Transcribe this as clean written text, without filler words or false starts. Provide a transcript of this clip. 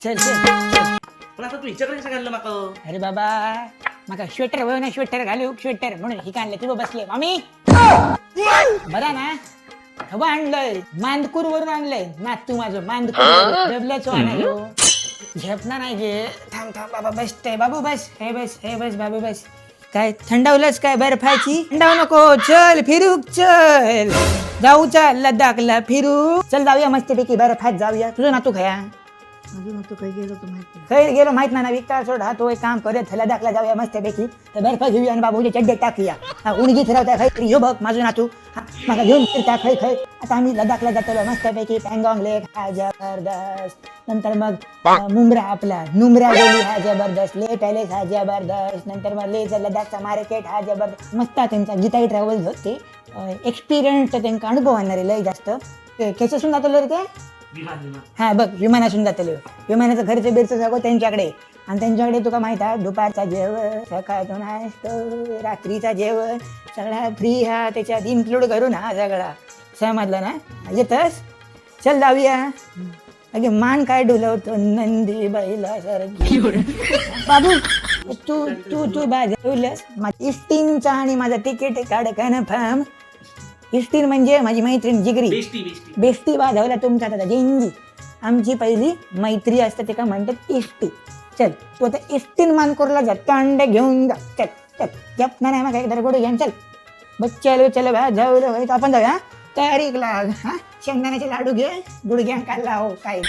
चल चल चल. पण आता तू हिच्याकडे कसं घाललं माका? अरे बाबा माका स्वेटर वय ना स्वेटर घालू स्वेटर म्हणून ही आणले तू बसले मामी बरा ना हवा आणलंय मांदकूर वरून आणलंय ना तू माझं मांदकूर डबल्याचो आणायो झेपणार नाही गे थांब थांब बाबा बसतय बाबू बस हे बस बाबू बस काय थंडावलंच काय बर्फाची थंडाव नको चल फिरू चल जाऊ चल लडाखला फिरू चल जाऊया मस्तपैकी बर्फात जाऊया तुझं नातू खया अजून तू काही गेलो तर माहिती खैर गेलो माहित नाही ना विकता सोडा तो एक काम करत लडाखला जाऊया मस्तपैकी तर बर्फ घेऊया आणि बाबूचे चड्डे टाकूया उणगी फिरवता खैर यो बघ माझं नातू मला घेऊन फिरता खै खै आता आम्ही लडाखला जातो मस्तपैकी पँगॉंग लेक हा जबरदस्त नंतर मग मुंब्रा आपला नुमरा गेली हा जबरदस्त ले पॅलेस हा जबरदस्त नंतर मग लेह लडाखचा मार्केट हा जबरदस्त मस्त त्यांचा गीताई ट्रॅव्हल्स होते एक्सपिरियन्स त्यांचा अनुभव आणणार आहे लय जास्त कशासून जातो रे ते हा बघ विमानासून जातले विमानाचं खर्च बिर्च सगळं त्यांच्याकडे आणि त्यांच्याकडे तुका माहित आहे दुपारचा जेवण सकाळचा नाश्तो रात्रीचा जेवण सगळा फ्री हा त्याच्यात इन्क्लूड करून हा सगळा समजलं ना येतस चल जाऊया अगे मान काय डुलवतो नंदी बैला सारखी बाबू तू तू तू बाजूलस इष्टींचा आणि माझा तिकीट काढ कन्फर्म इष्टीन म्हणजे माझी मैत्रीण जिगरी बेस्टी वाजवला तुमचा आता जेंजी आमची पहिली मैत्री असते ते का म्हणतात इष्टी चल तू आता इष्टीन मानकोरला जा अंडे घेऊन जा चल चल जप नाही मग एकदा गोडू घेऊन चल बघ चल बा जाऊ आपण जाऊया तयारी लाग हा शेंगदाण्याचे लाडू घे गुडघ्या काढला हो काय